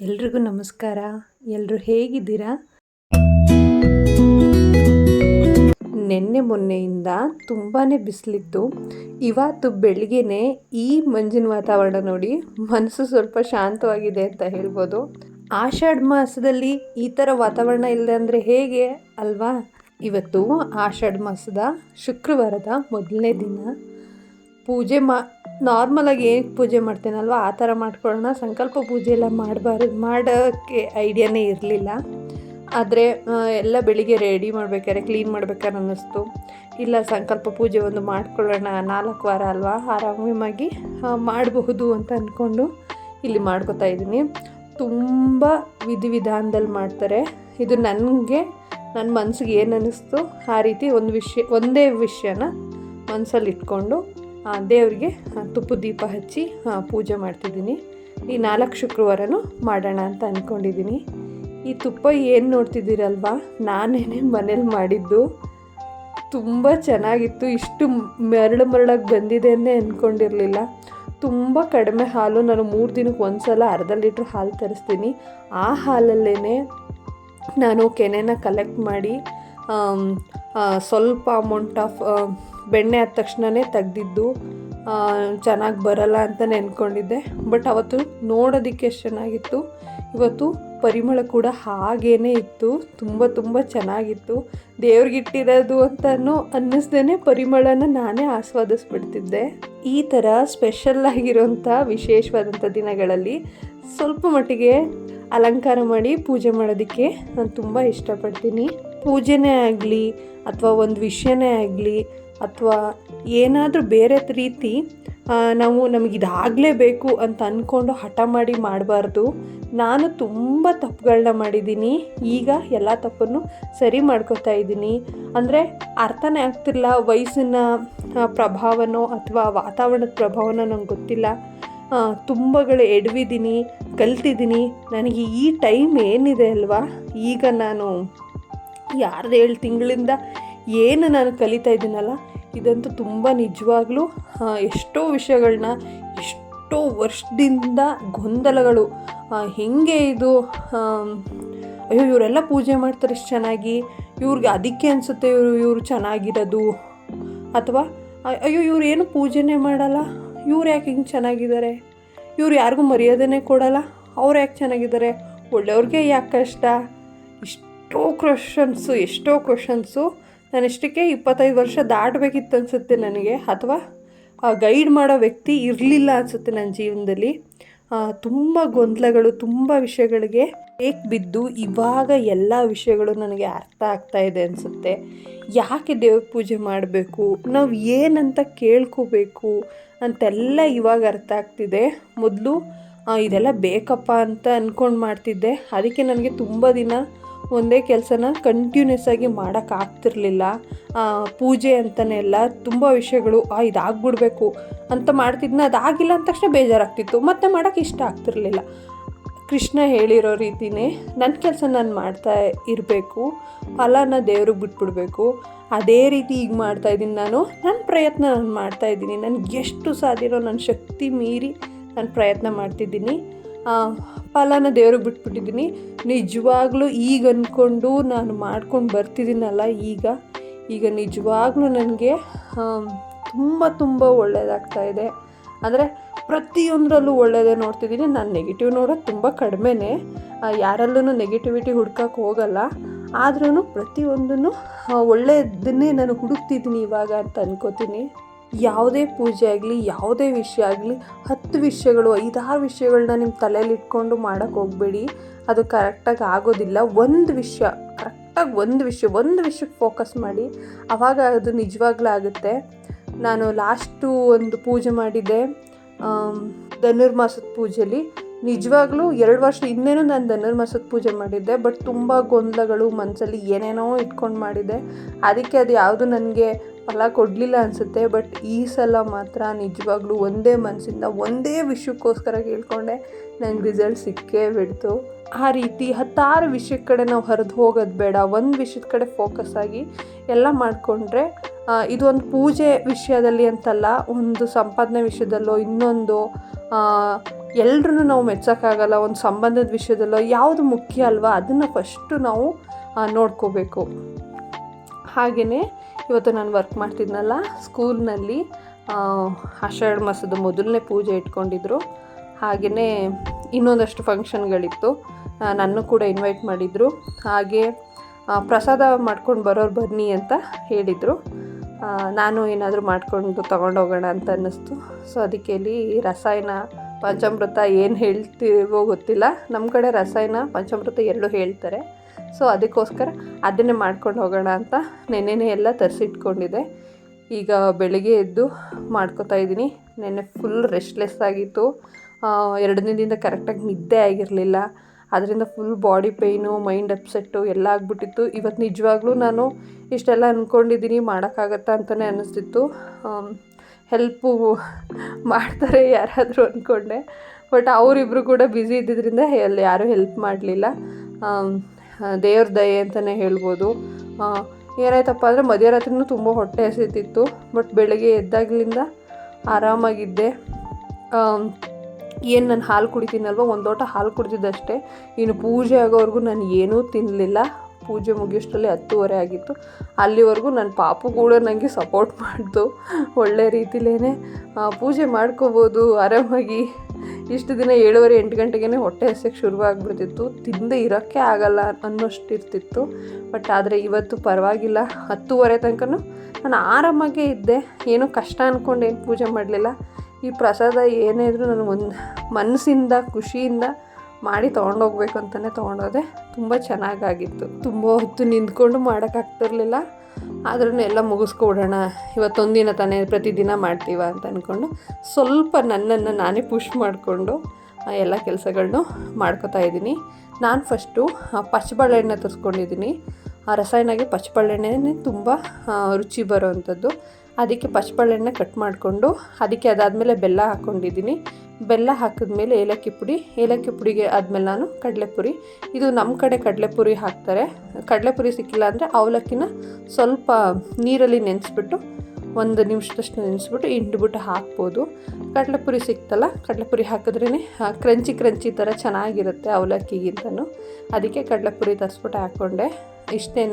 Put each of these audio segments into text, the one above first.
ಎಲ್ರಿಗೂ ನಮಸ್ಕಾರ. ಎಲ್ಲರೂ ಹೇಗಿದ್ದೀರಾ? ನಿನ್ನೆ ಮೊನ್ನೆಯಿಂದ ತುಂಬಾ ಬಿಸಿಲಿತ್ತು. ಇವತ್ತು ಬೆಳಗ್ಗೆನೇ ಈ ಮಂಜಿನ ವಾತಾವರಣ ನೋಡಿ ಮನಸ್ಸು ಸ್ವಲ್ಪ ಶಾಂತವಾಗಿದೆ ಅಂತ ಹೇಳ್ಬೋದು. ಆಷಾಢ ಮಾಸದಲ್ಲಿ ಈ ಥರ ವಾತಾವರಣ ಇಲ್ಲ ಅಂದರೆ ಹೇಗೆ ಅಲ್ವಾ? ಇವತ್ತು ಆಷಾಢ ಮಾಸದ ಶುಕ್ರವಾರದ ಮೊದಲನೇ ದಿನ. ಪೂಜೆ ನಾರ್ಮಲಾಗಿ ಹೇಗೆ ಪೂಜೆ ಮಾಡ್ತೇನಲ್ವ ಆ ಥರ ಮಾಡ್ಕೊಳ್ಳೋಣ. ಸಂಕಲ್ಪ ಪೂಜೆ ಎಲ್ಲ ಮಾಡೋಕ್ಕೆ ಐಡಿಯಾನೇ ಇರಲಿಲ್ಲ. ಆದರೆ ಎಲ್ಲ ಬೆಳಿಗ್ಗೆ ರೆಡಿ ಮಾಡ್ಬೇಕಾದ್ರೆ ಕ್ಲೀನ್ ಮಾಡ್ಬೇಕಾದ್ರೆ ಅನ್ನಿಸ್ತು, ಇಲ್ಲ ಸಂಕಲ್ಪ ಪೂಜೆ ಒಂದು ಮಾಡ್ಕೊಳ್ಳೋಣ, 4 ವಾರ ಅಲ್ವಾ, ಆರಾಮಾಗಿ ಮಾಡಬಹುದು ಅಂತ ಅಂದ್ಕೊಂಡು ಇಲ್ಲಿ ಮಾಡ್ಕೋತಾ ಇದ್ದೀನಿ. ತುಂಬ ವಿಧಿವಿಧಾನದಲ್ಲಿ ಮಾಡ್ತಾರೆ. ಇದು ನನ್ನ ಮನಸ್ಸಿಗೆ ಏನು ಅನ್ನಿಸ್ತು ಆ ರೀತಿ ಒಂದೇ ವಿಷಯನ ಮನಸ್ಸಲ್ಲಿ ಇಟ್ಕೊಂಡು ದೇವರಿಗೆ ತುಪ್ಪದ ದೀಪ ಹಚ್ಚಿ ಪೂಜೆ ಮಾಡ್ತಿದ್ದೀನಿ. ಈ 4 ಶುಕ್ರವಾರನೂ ಮಾಡೋಣ ಅಂತ ಅಂದ್ಕೊಂಡಿದ್ದೀನಿ. ಈ ತುಪ್ಪ ಏನು ನೋಡ್ತಿದ್ದೀರಲ್ವಾ, ನಾನೇನೇ ಮನೇಲಿ ಮಾಡಿದ್ದು. ತುಂಬ ಚೆನ್ನಾಗಿತ್ತು. ಇಷ್ಟು ಮರಳಾಗಿ ಬಂದಿದೆ ಅನ್ನೇ ಅಂದ್ಕೊಂಡಿರಲಿಲ್ಲ. ತುಂಬ ಕಡಿಮೆ ಹಾಲು. ನಾನು 3 ದಿನಕ್ಕೆ ಒಂದು ಸಲ ಅರ್ಧ ಲೀಟ್ರ್ ಹಾಲು ತರಿಸ್ತೀನಿ. ಆ ಹಾಲಲ್ಲೇ ನಾನು ಕೆನೆನ ಕಲೆಕ್ಟ್ ಮಾಡಿ ಸ್ವಲ್ಪ ಅಮೌಂಟ್ ಆಫ್ ಬೆಣ್ಣೆ ಆದ ತಕ್ಷಣವೇ ತೆಗ್ದಿದ್ದು. ಚೆನ್ನಾಗಿ ಬರಲ್ಲ ಅಂತ ಅಂದ್ಕೊಂಡಿದ್ದೆ. ಬಟ್ ಅವತ್ತು ನೋಡೋದಕ್ಕೆ ಎಷ್ಟು ಚೆನ್ನಾಗಿತ್ತು. ಇವತ್ತು ಪರಿಮಳ ಕೂಡ ಹಾಗೇ ಇತ್ತು. ತುಂಬ ಚೆನ್ನಾಗಿತ್ತು. ದೇವ್ರಿಗಿಟ್ಟಿರೋದು ಅಂತಲೂ ಅನ್ನಿಸ್ದೇ ಪರಿಮಳನ ನಾನೇ ಆಸ್ವಾದಿಸ್ಬಿಡ್ತಿದ್ದೆ. ಈ ಥರ ಸ್ಪೆಷಲ್ ಆಗಿರೋಂಥ ವಿಶೇಷವಾದಂಥ ದಿನಗಳಲ್ಲಿ ಸ್ವಲ್ಪ ಮಟ್ಟಿಗೆ ಅಲಂಕಾರ ಮಾಡಿ ಪೂಜೆ ಮಾಡೋದಕ್ಕೆ ನಾನು ತುಂಬ ಇಷ್ಟಪಡ್ತೀನಿ. ಪೂಜೆನೇ ಆಗಲಿ ಅಥವಾ ಒಂದು ವಿಷಯನೇ ಆಗಲಿ ಅಥವಾ ಏನಾದರೂ ಬೇರೆ ರೀತಿ ನಮಗಿದಾಗಲೇಬೇಕು ಅಂತ ಅಂದ್ಕೊಂಡು ಹಠ ಮಾಡಿ ಮಾಡಬಾರ್ದು. ನಾನು ತುಂಬ ತಪ್ಪುಗಳನ್ನ ಮಾಡಿದ್ದೀನಿ. ಈಗ ಎಲ್ಲ ತಪ್ಪನ್ನು ಸರಿ ಮಾಡ್ಕೋತಾ ಇದ್ದೀನಿ. ಅಂದರೆ ಅರ್ಥನೇ ಆಗ್ತಿಲ್ಲ. ವಯಸ್ಸಿನ ಪ್ರಭಾವನೋ ಅಥವಾ ವಾತಾವರಣದ ಪ್ರಭಾವನೋ ನಂಗೆ ಗೊತ್ತಿಲ್ಲ. ತುಂಬಗಳು ಎಡವಿದ್ದೀನಿ, ಕಲ್ತಿದ್ದೀನಿ. ನನಗೆ ಈ ಟೈಮ್ ಏನಿದೆ ಅಲ್ವಾ, ಈಗ ನಾನು 7 ತಿಂಗಳಿಂದ ಏನು ನಾನು ಕಲಿತಾ ಇದ್ದೀನಲ್ಲ, ಇದಂತೂ ತುಂಬ ನಿಜವಾಗ್ಲೂ ಎಷ್ಟೋ ವಿಷಯಗಳನ್ನ, ಎಷ್ಟೋ ವರ್ಷದಿಂದ ಗೊಂದಲಗಳು, ಹೆಂಗೆ ಇದು ಅಯ್ಯೋ ಇವರೆಲ್ಲ ಪೂಜೆ ಮಾಡ್ತಾರೆ ಇಷ್ಟು ಚೆನ್ನಾಗಿ, ಇವ್ರಿಗೆ ಅದಕ್ಕೆ ಅನಿಸುತ್ತೆ ಇವರು ಚೆನ್ನಾಗಿರೋದು, ಅಥವಾ ಅಯ್ಯೋ ಇವ್ರು ಏನು ಪೂಜೆನೇ ಮಾಡಲ್ಲ, ಇವ್ರು ಯಾಕೆ ಹಿಂಗೆ ಚೆನ್ನಾಗಿದ್ದಾರೆ, ಇವ್ರು ಯಾರಿಗೂ ಮರ್ಯಾದೆನೇ ಕೊಡಲ್ಲ, ಅವ್ರು ಯಾಕೆ ಚೆನ್ನಾಗಿದ್ದಾರೆ, ಒಳ್ಳೆಯವ್ರಿಗೆ ಯಾಕೆ ಕಷ್ಟ, ಎಷ್ಟೋ ಕ್ವಶನ್ಸು. ನಾನು ಇಷ್ಟಕ್ಕೆ 25 ವರ್ಷ ದಾಟಬೇಕಿತ್ತು ಅನಿಸುತ್ತೆ ನನಗೆ, ಅಥವಾ ಗೈಡ್ ಮಾಡೋ ವ್ಯಕ್ತಿ ಇರಲಿಲ್ಲ ಅನಿಸುತ್ತೆ ನನ್ನ ಜೀವನದಲ್ಲಿ. ತುಂಬ ಗೊಂದಲಗಳು, ತುಂಬ ವಿಷಯಗಳಿಗೆ ಬಿದ್ದು ಇವಾಗ ಎಲ್ಲ ವಿಷಯಗಳು ನನಗೆ ಅರ್ಥ ಆಗ್ತಾ ಇದೆ ಅನಿಸುತ್ತೆ. ಯಾಕೆ ದೇವ್ರ ಪೂಜೆ ಮಾಡಬೇಕು, ನಾವು ಏನಂತ ಕೇಳ್ಕೋಬೇಕು ಅಂತೆಲ್ಲ ಇವಾಗ ಅರ್ಥ ಆಗ್ತಿದೆ. ಮೊದಲು ಇದೆಲ್ಲ ಬೇಕಪ್ಪ ಅಂತ ಅಂದ್ಕೊಂಡು ಮಾಡ್ತಿದ್ದೆ. ಅದಕ್ಕೆ ನನಗೆ ತುಂಬ ದಿನ ಒಂದೇ ಕೆಲಸನ ಕಂಟಿನ್ಯೂಸ್ ಆಗಿ ಮಾಡೋಕ್ಕಾಗ್ತಿರ್ಲಿಲ್ಲ. ಪೂಜೆ ಅಂತಲೇ ಎಲ್ಲ ತುಂಬ ವಿಷಯಗಳು ಇದಾಗ್ಬಿಡ್ಬೇಕು ಅಂತ ಮಾಡ್ತಿದ್ನ, ಅದಾಗಿಲ್ಲ ಅಂದ ತಕ್ಷಣ ಬೇಜಾರಾಗ್ತಿತ್ತು, ಮತ್ತು ಮಾಡೋಕ್ಕೆ ಇಷ್ಟ ಆಗ್ತಿರ್ಲಿಲ್ಲ. ಕೃಷ್ಣ ಹೇಳಿರೋ ರೀತಿಯೇ ನನ್ನ ಕೆಲಸ ನಾನು ಮಾಡ್ತಾ ಇರಬೇಕು, ಫಲನ ದೇವ್ರಿಗೆ ಬಿಟ್ಬಿಡ್ಬೇಕು. ಅದೇ ರೀತಿ ಈಗ ಮಾಡ್ತಾಯಿದ್ದೀನಿ. ನನ್ನ ಪ್ರಯತ್ನ ನಾನು ಮಾಡ್ತಾಯಿದ್ದೀನಿ. ನನಗೆ ಎಷ್ಟು ಸಾಧ್ಯನೋ ನನ್ನ ಶಕ್ತಿ ಮೀರಿ ನಾನು ಪ್ರಯತ್ನ ಮಾಡ್ತಿದ್ದೀನಿ. ಫಲನ ದೇವ್ರಿಗೆ ಬಿಟ್ಬಿಟ್ಟಿದ್ದೀನಿ. ನಿಜವಾಗ್ಲೂ ಈಗ ಅಂದ್ಕೊಂಡು ನಾನು ಮಾಡ್ಕೊಂಡು ಬರ್ತಿದ್ದೀನಲ್ಲ, ಈಗ ನಿಜವಾಗ್ಲೂ ನನಗೆ ತುಂಬ ಒಳ್ಳೆಯದಾಗ್ತಾಯಿದೆ. ಅಂದರೆ ಪ್ರತಿಯೊಂದರಲ್ಲೂ ಒಳ್ಳೆಯದೇ ನೋಡ್ತಿದ್ದೀನಿ. ನಾನು ನೆಗೆಟಿವ್ ನೋಡೋದು ತುಂಬ ಕಡಿಮೆನೇ. ಯಾರಲ್ಲೂ ನೆಗೆಟಿವಿಟಿ ಹುಡ್ಕೋಕ್ಕೆ ಹೋಗಲ್ಲ. ಆದ್ರೂ ಪ್ರತಿಯೊಂದನ್ನು ಒಳ್ಳೆಯದನ್ನೇ ನಾನು ಹುಡುಕ್ತಿದ್ದೀನಿ ಇವಾಗ ಅಂತ ಅನ್ಕೋತೀನಿ. ಯಾವುದೇ ಪೂಜೆ ಆಗಲಿ, ಯಾವುದೇ ವಿಷಯ ಆಗಲಿ, 10 ವಿಷಯಗಳು 5-6 ವಿಷಯಗಳನ್ನ ನಿಮ್ಮ ತಲೆಯಲ್ಲಿ ಇಟ್ಕೊಂಡು ಮಾಡೋಕ್ಕೆ ಹೋಗಬೇಡಿ. ಅದು ಕರೆಕ್ಟಾಗಿ ಆಗೋದಿಲ್ಲ. ಒಂದು ವಿಷಯಕ್ಕೆ ಫೋಕಸ್ ಮಾಡಿ, ಆವಾಗ ಅದು ನಿಜವಾಗ್ಲೂ ಆಗುತ್ತೆ. ನಾನು ಲಾಸ್ಟು ಒಂದು ಪೂಜೆ ಮಾಡಿದ್ದೆ, ಧನುರ್ಮಾಸದ ಪೂಜೆಯಲ್ಲಿ. ನಿಜವಾಗ್ಲೂ 2 ವರ್ಷ ಹಿಂದೆನೂ ನಾನು ಧನುರ್ಮಾಸದ ಪೂಜೆ ಮಾಡಿದ್ದೆ. ಬಟ್ ತುಂಬ ಗೊಂದಲಗಳು ಮನಸ್ಸಲ್ಲಿ ಏನೇನೋ ಇಟ್ಕೊಂಡು ಮಾಡಿದ್ದೆ. ಅದಕ್ಕೆ ಅದು ಯಾವುದು ನನಗೆ ಫಲ ಕೊಡಲಿಲ್ಲ ಅನಿಸುತ್ತೆ. ಬಟ್ ಈ ಸಲ ಮಾತ್ರ ನಿಜವಾಗ್ಲೂ ಒಂದೇ ಮನಸ್ಸಿಂದ ಒಂದೇ ವಿಷಯಕ್ಕೋಸ್ಕರ ಕೇಳ್ಕೊಂಡೆ, ನಂಗೆ ರಿಸಲ್ಟ್ ಸಿಕ್ಕೇ ಬಿಡ್ತು. ಆ ರೀತಿ 10-6 ವಿಷಯದ ಕಡೆ ನಾವು ಹರಿದು ಹೋಗೋದು ಬೇಡ. ಒಂದು ವಿಷಯದ ಕಡೆ ಫೋಕಸ್ ಆಗಿ ಎಲ್ಲ ಮಾಡಿಕೊಂಡ್ರೆ, ಇದು ಒಂದು ಪೂಜೆ ವಿಷಯದಲ್ಲಿ ಅಂತಲ್ಲ, ಒಂದು ಸಂಪಾದನೆ ವಿಷಯದಲ್ಲೋ ಇನ್ನೊಂದು ಎಲ್ರೂ ನಾವು ಮೆಚ್ಚೋಕ್ಕಾಗಲ್ಲ. ಒಂದು ಸಂಬಂಧದ ವಿಷಯದಲ್ಲೋ ಯಾವುದು ಮುಖ್ಯ ಅಲ್ವಾ, ಅದನ್ನು ಫಸ್ಟು ನಾವು ನೋಡ್ಕೋಬೇಕು. ಹಾಗೆಯೇ ಇವತ್ತು ನಾನು ವರ್ಕ್ ಮಾಡ್ತಿದ್ನಲ್ಲ ಸ್ಕೂಲ್ನಲ್ಲಿ ಆಷಾಢ ಮಾಸದ ಮೊದಲನೇ ಪೂಜೆ ಇಟ್ಕೊಂಡಿದ್ರು. ಹಾಗೆಯೇ ಇನ್ನೊಂದಷ್ಟು ಫಂಕ್ಷನ್ಗಳಿತ್ತು, ನನ್ನ ಕೂಡ ಇನ್ವೈಟ್ ಮಾಡಿದರು. ಹಾಗೆ ಪ್ರಸಾದ ಮಾಡ್ಕೊಂಡು ಬರೋರು ಬನ್ನಿ ಅಂತ ಹೇಳಿದರು. ನಾನು ಏನಾದರೂ ಮಾಡ್ಕೊಂಡು ತೊಗೊಂಡೋಗೋಣ ಅಂತ ಅನ್ನಿಸ್ತು. ಸೊ ಅದಕ್ಕೆ ಇಲ್ಲಿ ರಸಾಯನ ಪಂಚಾಮೃತ ಏನು ಹೇಳ್ತೀವೋ ಗೊತ್ತಿಲ್ಲ, ನಮ್ಮ ಕಡೆ ರಸಾಯನ ಪಂಚಾಮೃತ ಎರಡೂ ಹೇಳ್ತಾರೆ. ಸೊ ಅದಕ್ಕೋಸ್ಕರ ಅದನ್ನೇ ಮಾಡ್ಕೊಂಡು ಹೋಗೋಣ ಅಂತ ನೆನ್ನೆನೇ ಎಲ್ಲ ತರಿಸಿಟ್ಕೊಂಡಿದ್ದೆ. ಈಗ ಬೆಳಿಗ್ಗೆ ಎದ್ದು ಮಾಡ್ಕೋತಾ ಇದ್ದೀನಿ. ನೆನ್ನೆ ಫುಲ್ ರೆಸ್ಟ್ಲೆಸ್ ಆಗಿತ್ತು, 2 ದಿನದಿಂದ ಕರೆಕ್ಟಾಗಿ ನಿದ್ದೆ ಆಗಿರಲಿಲ್ಲ. ಅದರಿಂದ ಫುಲ್ ಬಾಡಿ ಪೇಯ್ನು, ಮೈಂಡ್ ಅಪ್ಸೆಟ್ಟು ಎಲ್ಲ ಆಗಿಬಿಟ್ಟಿತ್ತು. ಇವತ್ತು ನಿಜವಾಗ್ಲೂ ನಾನು ಇಷ್ಟೆಲ್ಲ ಅಂದ್ಕೊಂಡಿದ್ದೀನಿ, ಮಾಡೋಕ್ಕಾಗತ್ತಾ ಅಂತಲೇ ಅನ್ನಿಸ್ತಿತ್ತು. ಹೆಲ್ಪು ಮಾಡ್ತಾರೆ ಯಾರಾದರೂ ಅಂದ್ಕೊಂಡೆ, ಬಟ್ ಅವರಿಬ್ಬರು ಕೂಡ ಬ್ಯುಸಿ ಇದ್ದಿದ್ದರಿಂದ ಯಾರೂ ಹೆಲ್ಪ್ ಮಾಡಲಿಲ್ಲ. ದೇವ್ರ ದಯೆ ಅಂತಲೇ ಹೇಳ್ಬೋದು. ಏನಾಯ್ತಪ್ಪ ಅಂದರೆ ಮಧ್ಯರಾತ್ರಿನೂ ತುಂಬ ಹೊಟ್ಟೆ ಹಸಿತಿತ್ತು, ಬಟ್ ಬೆಳಗ್ಗೆ ಎದ್ದಾಗಲಿಂದ ಆರಾಮಾಗಿದ್ದೆ. ಏನು ನಾನು ಹಾಲು ಕುಡಿತೀನಲ್ವ, ಒಂದು ಲೋಟ ಹಾಲು ಕುಡಿದಿದ್ದಷ್ಟೇ. ಇನ್ನು ಪೂಜೆ ಆಗೋವರೆಗೂ ನಾನು ಏನೂ ತಿನ್ನಲಿಲ್ಲ. ಪೂಜೆ ಮುಗಿಯೋಷ್ಟರಲ್ಲಿ 10:30 ಆಗಿತ್ತು. ಅಲ್ಲಿವರೆಗೂ ನನ್ನ ಪಾಪು ಕೂಡ ನನಗೆ ಸಪೋರ್ಟ್ ಮಾಡಿತು. ಒಳ್ಳೆ ರೀತಿಲೇ ಪೂಜೆ ಮಾಡ್ಕೋಬೋದು ಆರಾಮಾಗಿ. ಇಷ್ಟು ದಿನ 7:30-8 ಗಂಟೆಗೇ ಹೊಟ್ಟೆ ಹಸಿಯೋಕ್ಕೆ ಶುರುವಾಗ್ಬಿಡ್ತಿತ್ತು, ತಿಂದೇ ಇರೋಕ್ಕೆ ಆಗಲ್ಲ ಅನ್ನೋಷ್ಟು ಇರ್ತಿತ್ತು. ಬಟ್ ಆದರೆ ಇವತ್ತು ಪರವಾಗಿಲ್ಲ, 10:30 ತನಕ ನಾನು ಆರಾಮಾಗೇ ಇದ್ದೆ. ಏನೂ ಕಷ್ಟ ಅಂದ್ಕೊಂಡೇನು ಪೂಜೆ ಮಾಡಲಿಲ್ಲ. ಈ ಪ್ರಸಾದ ಏನೇ ಇದ್ರೂ ನನಗೆ ಒಂದು ಮನಸ್ಸಿಂದ ಖುಷಿಯಿಂದ ಮಾಡಿ ತೊಗೊಂಡೋಗ್ಬೇಕು ಅಂತಲೇ ತೊಗೊಂಡೋದೆ. ತುಂಬ ಚೆನ್ನಾಗಾಗಿತ್ತು. ತುಂಬ ಹೊತ್ತು ನಿಂತ್ಕೊಂಡು ಮಾಡೋಕ್ಕಾಗ್ತಿರ್ಲಿಲ್ಲ, ಆದ್ರೂ ಎಲ್ಲ ಮುಗಿಸ್ಕೊಬಿಡೋಣ, ಇವತ್ತೊಂದಿನ ತಾನೇ ಪ್ರತಿದಿನ ಮಾಡ್ತೀವ ಅಂತ ಅಂದ್ಕೊಂಡು ಸ್ವಲ್ಪ ನನ್ನನ್ನು ನಾನೇ ಪುಷ್ ಮಾಡಿಕೊಂಡು ಎಲ್ಲ ಕೆಲಸಗಳನ್ನೂ ಮಾಡ್ಕೋತಾ ಇದ್ದೀನಿ. ನಾನು ಫಸ್ಟು ಪಚ್ಚಬಾಳೆಹಣ್ಣು ತರಿಸ್ಕೊಂಡಿದ್ದೀನಿ. ರಸಾಯನಗೆ ಪಚ್ಚಬಾಳೆಹಣ್ಣೆ ತುಂಬ ರುಚಿ ಬರೋವಂಥದ್ದು. ಅದಕ್ಕೆ ಪಚ್ಚಬಾಳೆಹಣ್ಣು ಕಟ್ ಮಾಡಿಕೊಂಡು ಅದಕ್ಕೆ ಅದಾದಮೇಲೆ ಬೆಲ್ಲ ಹಾಕ್ಕೊಂಡಿದ್ದೀನಿ. ಬೆಲ್ಲ ಹಾಕಿದ್ಮೇಲೆ ಏಲಕ್ಕಿ ಪುಡಿಗೆ ಆದಮೇಲೆ ನಾನು ಕಡಲೆಪುರಿ, ಇದು ನಮ್ಮ ಕಡೆ ಕಡಲೆಪುರಿ ಹಾಕ್ತಾರೆ. ಕಡಲೆಪುರಿ ಸಿಕ್ಕಿಲ್ಲ ಅಂದರೆ ಅವಲಕ್ಕಿನ ಸ್ವಲ್ಪ ನೀರಲ್ಲಿ ನೆನೆಸ್ಬಿಟ್ಟು 1 ನಿಮಿಷದಷ್ಟು ನೆನೆಸ್ಬಿಟ್ಟು ಹಿಂಡ್ಬಿಟ್ಟು ಹಾಕ್ಬೋದು. ಕಡಲೆಪುರಿ ಸಿಕ್ತಲ್ಲ, ಕಡಲೆಪುರಿ ಹಾಕಿದ್ರೇ ಕ್ರಂಚಿ ಥರ ಚೆನ್ನಾಗಿರುತ್ತೆ ಅವಲಕ್ಕಿಗಿಂತನೂ. ಅದಕ್ಕೆ ಕಡಲೆಪುರಿ ತರಿಸ್ಬಿಟ್ಟು ಹಾಕ್ಕೊಂಡೆ. ಇಷ್ಟೇ.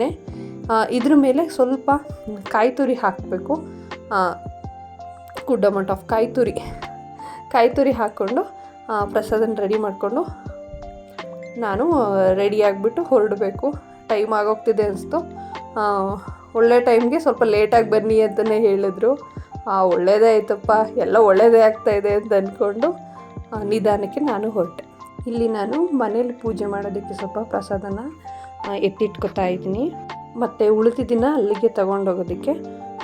ಇದ್ರ ಮೇಲೆ ಸ್ವಲ್ಪ ಕಾಯಿ ತುರಿ ಹಾಕಬೇಕು, ಗುಡ್ ಅಮೌಂಟ್ ಆಫ್ ಕಾಯಿ ತುರಿ ಹಾಕ್ಕೊಂಡು ಪ್ರಸಾದನ ರೆಡಿ ಮಾಡಿಕೊಂಡು ನಾನು ರೆಡಿಯಾಗಿಬಿಟ್ಟು ಹೊರಡಬೇಕು. ಟೈಮ್ ಆಗೋಗ್ತಿದೆ ಅನಿಸ್ತು. ಒಳ್ಳೆ ಟೈಮ್ಗೆ ಸ್ವಲ್ಪ ಲೇಟಾಗಿ ಬನ್ನಿ ಅಂತಲೇ ಹೇಳಿದ್ರು. ಒಳ್ಳೆಯದೇ ಆಯ್ತಪ್ಪ, ಎಲ್ಲ ಒಳ್ಳೆಯದೇ ಆಗ್ತಾಯಿದೆ ಅಂತ ಅಂದ್ಕೊಂಡು ನಿಧಾನಕ್ಕೆ ನಾನು ಹೊರಟೆ. ಇಲ್ಲಿ ನಾನು ಮನೇಲಿ ಪೂಜೆ ಮಾಡೋದಕ್ಕೆ ಸ್ವಲ್ಪ ಪ್ರಸಾದನ ಎತ್ತಿಟ್ಕೊತಾ ಇದ್ದೀನಿ. ಮತ್ತು ಉಳಿದಿದ್ದನ್ನು ಅಲ್ಲಿಗೆ ತೊಗೊಂಡೋಗೋದಕ್ಕೆ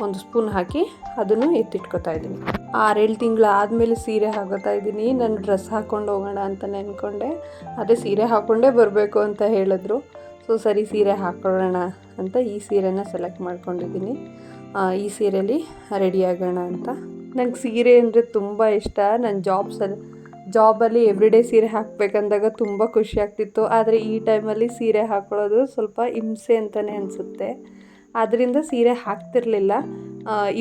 1 ಸ್ಪೂನ್ ಹಾಕಿ ಅದನ್ನು ಎತ್ತಿಟ್ಕೊತಾ ಇದ್ದೀನಿ. 6-7 ತಿಂಗಳು ಆದಮೇಲೆ ಸೀರೆ ಹಾಕೋತಾ ಇದ್ದೀನಿ. ನಾನು ಡ್ರೆಸ್ ಹಾಕ್ಕೊಂಡು ಹೋಗೋಣ ಅಂತಲೇ ಅಂದ್ಕೊಂಡೆ, ಅದೇ ಸೀರೆ ಹಾಕ್ಕೊಂಡೇ ಬರಬೇಕು ಅಂತ ಹೇಳಿದ್ರು. ಸೊ ಸರಿ ಸೀರೆ ಹಾಕ್ಕೊಳ್ಳೋಣ ಅಂತ ಈ ಸೀರೆನ ಸೆಲೆಕ್ಟ್ ಮಾಡ್ಕೊಂಡಿದ್ದೀನಿ. ಈ ಸೀರೆಯಲ್ಲಿ ರೆಡಿ ಆಗೋಣ ಅಂತ. ನಂಗೆ ಸೀರೆ ಅಂದರೆ ತುಂಬ ಇಷ್ಟ. ನನ್ನ ಜಾಬಲ್ಲಿ ಎವ್ರಿಡೇ ಸೀರೆ ಹಾಕಬೇಕಂದಾಗ ತುಂಬ ಖುಷಿ ಆಗ್ತಿತ್ತು. ಆದರೆ ಈ ಟೈಮಲ್ಲಿ ಸೀರೆ ಹಾಕ್ಕೊಳ್ಳೋದು ಸ್ವಲ್ಪ ಹಿಂಸೆ ಅಂತಲೇ ಅನಿಸುತ್ತೆ. ಆದ್ದರಿಂದ ಸೀರೆ ಹಾಕ್ತಿರ್ಲಿಲ್ಲ.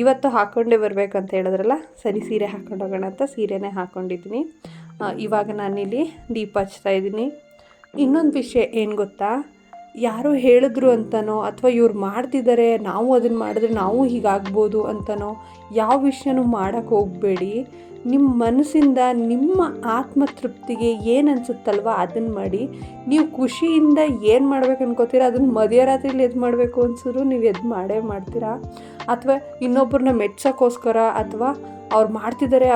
ಇವತ್ತು ಹಾಕ್ಕೊಂಡೇ ಬರಬೇಕಂತ ಹೇಳಿದ್ರಲ್ಲ, ಸರಿ ಸೀರೆ ಹಾಕ್ಕೊಂಡು ಹೋಗೋಣ ಅಂತ ಸೀರೆನೇ ಹಾಕ್ಕೊಂಡಿದ್ದೀನಿ. ಇವಾಗ ನಾನಿಲ್ಲಿ ದೀಪ ಹಚ್ತಾ ಇದ್ದೀನಿ. ಇನ್ನೊಂದು ವಿಷಯ ಏನು ಗೊತ್ತಾ, ಯಾರೋ ಹೇಳಿದ್ರು ಅಂತನೋ ಅಥವಾ ಇವ್ರು ಮಾಡ್ತಿದ್ದಾರೆ ನಾವು ಅದನ್ನು ಮಾಡಿದ್ರೆ ನಾವು ಹೀಗಾಗ್ಬೋದು ಅಂತನೋ ಯಾವ ವಿಷಯನೂ ಮಾಡೋಕ್ಕೆ ಹೋಗಬೇಡಿ. ನಿಮ್ಮ ಮನಸ್ಸಿಂದ ನಿಮ್ಮ ಆತ್ಮತೃಪ್ತಿಗೆ ಏನು ಅನಿಸುತ್ತಲ್ವ ಅದನ್ನು ಮಾಡಿ. ನೀವು ಖುಷಿಯಿಂದ ಏನು ಮಾಡ್ಬೇಕು ಅನ್ಕೋತೀರ ಅದನ್ನು ಮಧ್ಯರಾತ್ರಿಲಿ ಎದ್ದು ಮಾಡಬೇಕು ಅನ್ಸಿದ್ರು ನೀವು ಎದ್ದು ಮಾಡೇ ಮಾಡ್ತೀರಾ. ಅಥವಾ ಇನ್ನೊಬ್ಬರನ್ನ ಮೆಚ್ಚೋಕ್ಕೋಸ್ಕರ ಅಥವಾ ಅವ್ರು ಮಾಡ್ತಿದ್ದಾರೆ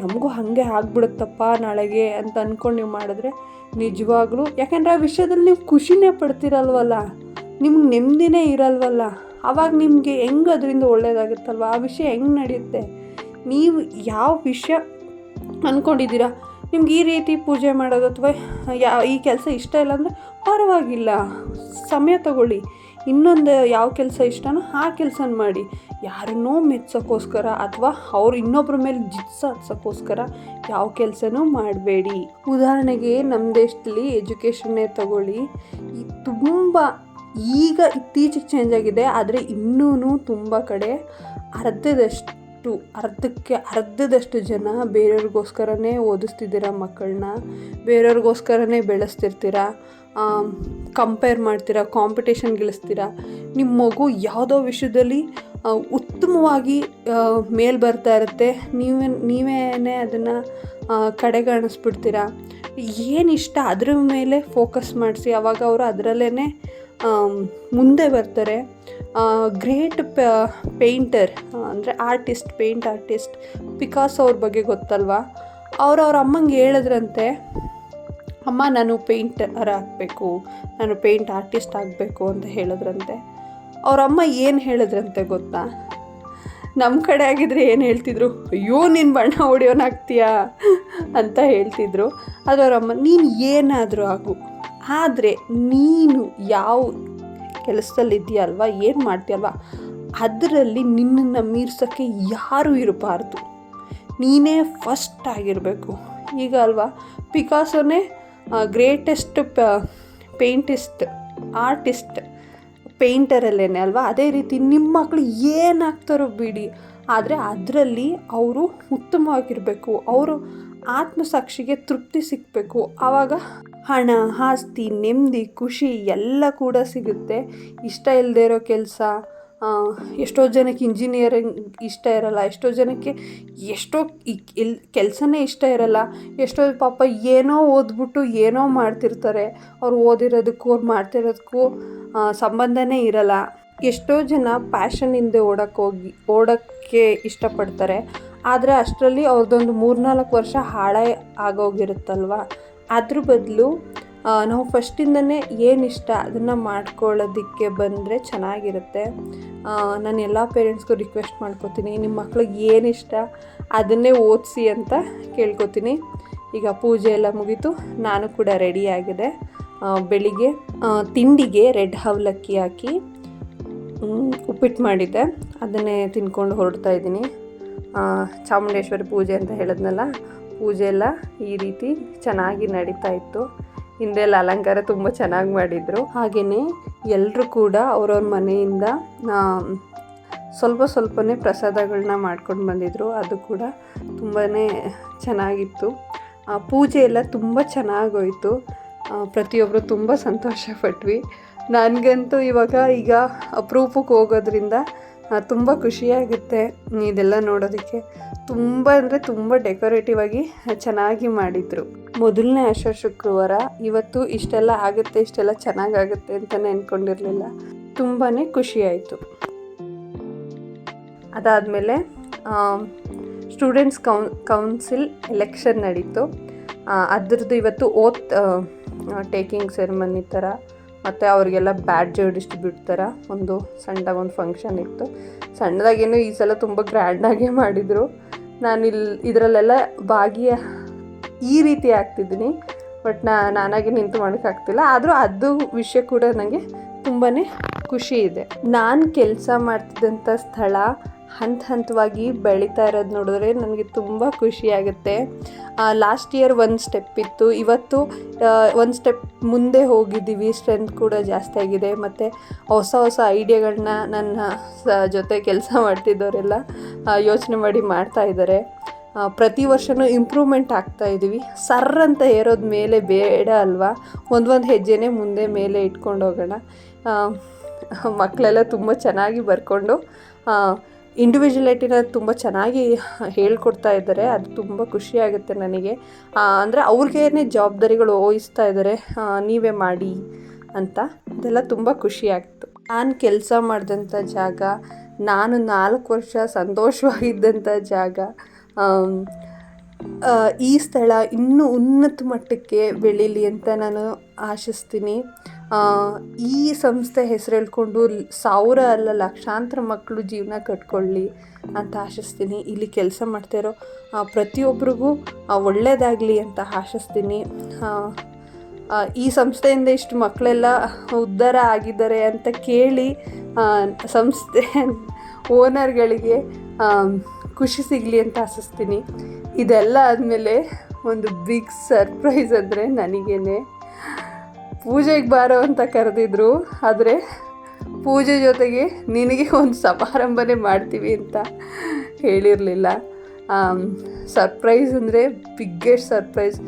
ನಮಗೂ ಹಾಗೆ ಆಗ್ಬಿಡುತ್ತಪ್ಪ ನಾಳೆಗೆ ಅಂತ ಅಂದ್ಕೊಂಡು ನೀವು ಮಾಡಿದ್ರೆ ನಿಜವಾಗ್ಲೂ, ಯಾಕೆಂದರೆ ಆ ವಿಷಯದಲ್ಲಿ ನೀವು ಖುಷಿನೇ ಪಡ್ತಿರಲ್ವಲ್ಲ, ನಿಮ್ಗೆ ನೆಮ್ಮದಿನೇ ಇರಲ್ವಲ್ಲ, ಆವಾಗ ನಿಮಗೆ ಹೆಂಗೆ ಅದರಿಂದ ಒಳ್ಳೆಯದಾಗುತ್ತಲ್ವ, ಆ ವಿಷಯ ಹೆಂಗೆ ನಡೆಯುತ್ತೆ. ನೀವು ಯಾವ ವಿಷಯ ಅಂದ್ಕೊಂಡಿದ್ದೀರಾ, ನಿಮ್ಗೆ ಈ ರೀತಿ ಪೂಜೆ ಮಾಡೋದು ಅಥವಾ ಈ ಕೆಲಸ ಇಷ್ಟ ಇಲ್ಲ ಅಂದರೆ ಪರವಾಗಿಲ್ಲ, ಸಮಯ ತಗೊಳ್ಳಿ, ಇನ್ನೊಂದು ಯಾವ ಕೆಲಸ ಇಷ್ಟನೋ ಆ ಕೆಲಸನ ಮಾಡಿ. ಯಾರನ್ನೋ ಮೆಚ್ಚೋಕ್ಕೋಸ್ಕರ ಅಥವಾ ಅವ್ರು ಇನ್ನೊಬ್ಬರ ಮೇಲೆ ಹತ್ಸೋಕ್ಕೋಸ್ಕರ ಯಾವ ಕೆಲಸನೂ ಮಾಡಬೇಡಿ. ಉದಾಹರಣೆಗೆ ನಮ್ಮ ದೇಶದಲ್ಲಿ ಎಜುಕೇಷನ್ನೇ ತಗೊಳ್ಳಿ, ತುಂಬ ಈಗ ಇತ್ತೀಚೆಗೆ ಚೇಂಜ್ ಆಗಿದೆ, ಆದರೆ ಇನ್ನೂ ತುಂಬ ಕಡೆ ಅರ್ಧದಷ್ಟು ಜನ ಬೇರೆಯವ್ರಿಗೋಸ್ಕರನೇ ಓದಿಸ್ತಿದ್ದೀರ ಮಕ್ಕಳನ್ನ, ಬೇರೆಯವ್ರಿಗೋಸ್ಕರನೇ ಬೆಳೆಸ್ತಿರ್ತೀರ, ಕಂಪೇರ್ ಮಾಡ್ತೀರಾ, ಕಾಂಪಿಟೇಷನ್ಗಿಳಿಸ್ತೀರಾ. ನಿಮ್ಮ ಮಗು ಯಾವುದೋ ವಿಷಯದಲ್ಲಿ ಉತ್ತಮವಾಗಿ ಮೇಲೆ ಬರ್ತಾ ಇರುತ್ತೆ, ನೀವೇ ಅದನ್ನು ಕಡೆಗಣಿಸ್ಬಿಡ್ತೀರಾ. ಏನಿಷ್ಟ ಅದ್ರ ಮೇಲೆ ಫೋಕಸ್ ಮಾಡಿಸಿ, ಆವಾಗ ಅವರು ಅದರಲ್ಲೇ ಮುಂದೆ ಬರ್ತಾರೆ. ಗ್ರೇಟ್ ಪೇಂಟರ್ ಅಂದರೆ ಪೇಂಟ್ ಆರ್ಟಿಸ್ಟ್ ಪಿಕಾಸೋ ಅವ್ರ ಬಗ್ಗೆ ಗೊತ್ತಲ್ವಾ, ಅವ್ರ ಅಮ್ಮಂಗೆ ಹೇಳಿದ್ರಂತೆ, ಅಮ್ಮ ನಾನು ಪೇಂಟರ್ ಆಗಬೇಕು, ನಾನು ಪೇಂಟ್ ಆರ್ಟಿಸ್ಟ್ ಆಗಬೇಕು ಅಂತ ಹೇಳಿದ್ರಂತೆ. ಅವರಮ್ಮ ಏನು ಹೇಳಿದ್ರಂತೆ ಗೊತ್ತಾ? ನಮ್ಮ ಕಡೆ ಆಗಿದ್ರೆ ಏನು ಹೇಳ್ತಿದ್ರು, ಅಯ್ಯೋ ನೀನು ಬಣ್ಣ ಹೊಡೆಯೋನಾಗ್ತೀಯಾ ಅಂತ ಹೇಳ್ತಿದ್ರು. ಅದು ಅವರಮ್ಮ, ನೀನು ಏನಾದರೂ ಆಗು, ಆದರೆ ನೀನು ಯಾವ ಕೆಲಸದಲ್ಲಿದ್ದೀಯಲ್ವ, ಏನು ಮಾಡ್ತೀಯಲ್ವ, ಅದರಲ್ಲಿ ನಿನ್ನನ್ನು ಮೀರ್ಸೋಕ್ಕೆ ಯಾರೂ ಇರಬಾರ್ದು, ನೀನೇ ಫಸ್ಟ್ ಆಗಿರಬೇಕು. ಈಗ ಅಲ್ವಾ ಪಿಕಾಸೋನೇ ಗ್ರೇಟೆಸ್ಟ್ ಆರ್ಟಿಸ್ಟ್ ಪೇಂಟರಲ್ಲೇ ಅಲ್ವಾ. ಅದೇ ರೀತಿ ನಿಮ್ಮ ಮಕ್ಕಳು ಏನಾಗ್ತಾರೋ ಬಿಡಿ, ಆದರೆ ಅದರಲ್ಲಿ ಅವರು ಉತ್ತಮವಾಗಿರಬೇಕು, ಅವರು ಆತ್ಮಸಾಕ್ಷಿಗೆ ತೃಪ್ತಿ ಸಿಗಬೇಕು. ಆವಾಗ ಹಣ, ಆಸ್ತಿ, ನೆಮ್ಮದಿ, ಖುಷಿ ಎಲ್ಲ ಕೂಡ ಸಿಗುತ್ತೆ. ಇಷ್ಟ ಇಲ್ಲದೆ ಇರೋ ಕೆಲಸ, ಎಷ್ಟೋ ಜನಕ್ಕೆ ಇಂಜಿನಿಯರಿಂಗ್ ಇಷ್ಟ ಇರಲ್ಲ, ಎಷ್ಟೋ ಜನಕ್ಕೆ ಕೆಲಸನೇ ಇಷ್ಟ ಇರಲ್ಲ, ಎಷ್ಟೋ ಪಾಪ ಏನೋ ಓದ್ಬಿಟ್ಟು ಏನೋ ಮಾಡ್ತಿರ್ತಾರೆ, ಅವ್ರು ಓದಿರೋದಕ್ಕೂ ಅವ್ರು ಮಾಡ್ತಿರೋದಕ್ಕೂ ಸಂಬಂಧನೇ ಇರಲ್ಲ. ಎಷ್ಟೋ ಜನ ಪ್ಯಾಷನ್ ಹಿಂದೆ ಓಡೋಕ್ಕೆ ಇಷ್ಟಪಡ್ತಾರೆ, ಆದರೆ ಅಷ್ಟರಲ್ಲಿ ಅವ್ರದ್ದೊಂದು 3-4 ವರ್ಷ ಹಾಳೇ ಆಗೋಗಿರುತ್ತಲ್ವ. ಅದ್ರ ಬದಲು ನಾವು ಫಸ್ಟಿಂದನೇ ಏನಿಷ್ಟ ಅದನ್ನು ಮಾಡ್ಕೊಳ್ಳೋದಕ್ಕೆ ಬಂದರೆ ಚೆನ್ನಾಗಿರುತ್ತೆ. ನಾನು ಎಲ್ಲ ಪೇರೆಂಟ್ಸ್ಗೂ ರಿಕ್ವೆಸ್ಟ್ ಮಾಡ್ಕೋತೀನಿ, ನಿಮ್ಮ ಮಕ್ಳಿಗೆ ಏನಿಷ್ಟ ಅದನ್ನೇ ಓದಿಸಿ ಅಂತ ಕೇಳ್ಕೊತೀನಿ. ಈಗ ಪೂಜೆ ಎಲ್ಲ ಮುಗೀತು, ನಾನು ಕೂಡ ರೆಡಿಯಾಗಿದೆ. ಬೆಳಿಗ್ಗೆ ತಿಂಡಿಗೆ ರೆಡ್ ಅವಲಕ್ಕಿ ಹಾಕಿ ಉಪ್ಪಿಟ್ಟು ಮಾಡಿದ್ದೆ, ಅದನ್ನೇ ತಿನ್ಕೊಂಡು ಹೊರಡ್ತಾ ಇದ್ದೀನಿ. ಚಾಮುಂಡೇಶ್ವರಿ ಪೂಜೆ ಅಂತ ಹೇಳಿದ್ನಲ್ಲ, ಪೂಜೆ ಎಲ್ಲ ಈ ರೀತಿ ಚೆನ್ನಾಗಿ ನಡೀತಾ ಇತ್ತು. ಹಿಂದೆಲ್ಲ ಅಲಂಕಾರ ತುಂಬ ಚೆನ್ನಾಗಿ ಮಾಡಿದರು. ಹಾಗೆಯೇ ಎಲ್ಲರೂ ಕೂಡ ಅವ್ರವ್ರ ಮನೆಯಿಂದ ಸ್ವಲ್ಪನೇ ಪ್ರಸಾದಗಳನ್ನ ಮಾಡ್ಕೊಂಡು ಬಂದಿದ್ದರು. ಅದು ಕೂಡ ತುಂಬಾ ಚೆನ್ನಾಗಿತ್ತು. ಪೂಜೆ ಎಲ್ಲ ತುಂಬ ಚೆನ್ನಾಗೋಯಿತು. ಪ್ರತಿಯೊಬ್ಬರು ತುಂಬ ಸಂತೋಷಪಟ್ವಿ. ನನಗಂತೂ ಈಗ ಅಪರೂಪಕ್ಕೆ ಹೋಗೋದ್ರಿಂದ ತುಂಬ ಖುಷಿಯಾಗುತ್ತೆ ಇದೆಲ್ಲ ನೋಡೋದಕ್ಕೆ. ತುಂಬ ಅಂದರೆ ತುಂಬ ಡೆಕೋರೇಟಿವ್ ಆಗಿ ಚೆನ್ನಾಗಿ ಮಾಡಿದರು. ಮೊದಲನೇ ಆಷಾಢ ಶುಕ್ರವಾರ, ಇವತ್ತು ಇಷ್ಟೆಲ್ಲ ಆಗುತ್ತೆ, ಇಷ್ಟೆಲ್ಲ ಚೆನ್ನಾಗಾಗುತ್ತೆ ಅಂತಲೇ ಅಂದ್ಕೊಂಡಿರಲಿಲ್ಲ. ತುಂಬಾ ಖುಷಿಯಾಯಿತು. ಅದಾದಮೇಲೆ ಸ್ಟೂಡೆಂಟ್ಸ್ ಕೌನ್ಸಿಲ್ ಎಲೆಕ್ಷನ್ ನಡೀತು. ಅದರದ್ದು ಇವತ್ತು ಟೇಕಿಂಗ್ ಸೆರೆಮನಿ ಥರ, ಮತ್ತು ಅವ್ರಿಗೆಲ್ಲ ಬ್ಯಾಡ್ಜ್ ಡಿಸ್ಟ್ರಿಬ್ಯೂಟ್ ಥರ ಒಂದು ಸಣ್ಣದಾಗೊಂದು ಫಂಕ್ಷನ್ ಇತ್ತು. ಸಣ್ಣದಾಗೇನು ಈ ಸಲ ತುಂಬ ಗ್ರ್ಯಾಂಡಾಗೇ ಮಾಡಿದರು. ನಾನು ಇದರಲ್ಲೆಲ್ಲ ಈ ರೀತಿ ಆಗ್ತಿದ್ದೀನಿ, ಬಟ್ ನಾನಾಗೆ ನಿಂತು ಮಾಡೋಕ್ಕಾಗ್ತಿಲ್ಲ. ಆದರೂ ಅದು ವಿಷಯ ಕೂಡ ನನಗೆ ತುಂಬಾ ಖುಷಿ ಇದೆ. ನಾನು ಕೆಲಸ ಮಾಡ್ತಿದ್ದಂಥ ಸ್ಥಳ ಹಂತವಾಗಿ ಬೆಳೀತಾ ಇರೋದು ನೋಡಿದ್ರೆ ನನಗೆ ತುಂಬ ಖುಷಿಯಾಗುತ್ತೆ. ಲಾಸ್ಟ್ ಇಯರ್ ಒಂದು ಸ್ಟೆಪ್ ಇತ್ತು, ಇವತ್ತು ಒಂದು ಸ್ಟೆಪ್ ಮುಂದೆ ಹೋಗಿದ್ದೀವಿ. ಸ್ಟ್ರೆಂತ್ ಕೂಡ ಜಾಸ್ತಿ ಆಗಿದೆ, ಮತ್ತು ಹೊಸ ಐಡಿಯಾಗಳನ್ನ ನನ್ನ ಜೊತೆ ಕೆಲಸ ಮಾಡ್ತಿದ್ದವರೆಲ್ಲ ಯೋಚನೆ ಮಾಡಿ ಮಾಡ್ತಾ ಇದ್ದಾರೆ. ಪ್ರತಿ ವರ್ಷವೂ ಇಂಪ್ರೂವ್ಮೆಂಟ್ ಆಗ್ತಾ ಇದ್ದೀವಿ. ಅಂತ ಏರೋದು ಮೇಲೆ ಬೇಡ ಅಲ್ವಾ, ಒಂದು ಹೆಜ್ಜೆನೇ ಮುಂದೆ ಮೇಲೆ ಇಟ್ಕೊಂಡು ಹೋಗೋಣ. ಮಕ್ಕಳೆಲ್ಲ ತುಂಬ ಚೆನ್ನಾಗಿ ಬರ್ಕೊಂಡು ಇಂಡಿವಿಜುವಲಿಟಿನ ತುಂಬ ಚೆನ್ನಾಗಿ ಹೇಳ್ಕೊಡ್ತಾ ಇದ್ದಾರೆ. ಅದು ತುಂಬ ಖುಷಿಯಾಗುತ್ತೆ ನನಗೆ. ಅಂದರೆ ಅವ್ರಿಗೇನೆ ಜವಾಬ್ದಾರಿಗಳು ವಹಿಸ್ತಾ ಇದ್ದಾರೆ, ನೀವೇ ಮಾಡಿ ಅಂತ. ಅದೆಲ್ಲ ತುಂಬ ಖುಷಿಯಾಗ್ತು. ನಾನು ಕೆಲಸ ಮಾಡಿದಂಥ ಜಾಗ, ನಾನು 4 ವರ್ಷ ಸಂತೋಷವಾಗಿದ್ದಂಥ ಜಾಗ, ಈ ಸ್ಥಳ ಇನ್ನೂ ಉನ್ನತ ಮಟ್ಟಕ್ಕೆ ಬೆಳೀಲಿ ಅಂತ ನಾನು ಆಶಿಸ್ತೀನಿ. ಈ ಸಂಸ್ಥೆ ಹೆಸರು ಹೇಳ್ಕೊಂಡು 1000 ಅಲ್ಲ ಲಕ್ಷಾಂತರ ಮಕ್ಕಳು ಜೀವನ ಕಟ್ಕೊಳ್ಳಿ ಅಂತ ಆಶಿಸ್ತೀನಿ. ಇಲ್ಲಿ ಕೆಲಸ ಮಾಡ್ತಾಯಿರೋ ಪ್ರತಿಯೊಬ್ಬರಿಗೂ ಒಳ್ಳೆಯದಾಗಲಿ ಅಂತ ಆಶಿಸ್ತೀನಿ. ಈ ಸಂಸ್ಥೆಯಿಂದ ಇಷ್ಟು ಮಕ್ಕಳೆಲ್ಲ ಉದ್ಧಾರ ಆಗಿದ್ದಾರೆ ಅಂತ ಕೇಳಿ ಸಂಸ್ಥೆ ಓನರ್ಗಳಿಗೆ ಖುಷಿ ಸಿಗಲಿ ಅಂತ ಆಶಿಸ್ತೀನಿ. ಇದೆಲ್ಲ ಆದಮೇಲೆ ಒಂದು ಬಿಗ್ ಸರ್ಪ್ರೈಸ್ ಅಂದರೆ ನನಗೇನೆ ಪೂಜೆಗೆ ಬಾರೋ ಅಂತ ಕರೆದಿದ್ರು, ಆದರೆ ಪೂಜೆ ಜೊತೆಗೆ ನಿನಗೆ ಒಂದು ಸಮಾರಂಭನೇ ಮಾಡ್ತೀವಿ ಅಂತ ಹೇಳಿರಲಿಲ್ಲ. ಸರ್ಪ್ರೈಸ್ ಅಂದರೆ ಬಿಗ್ಗೆಸ್ಟ್ ಸರ್ಪ್ರೈಸ್.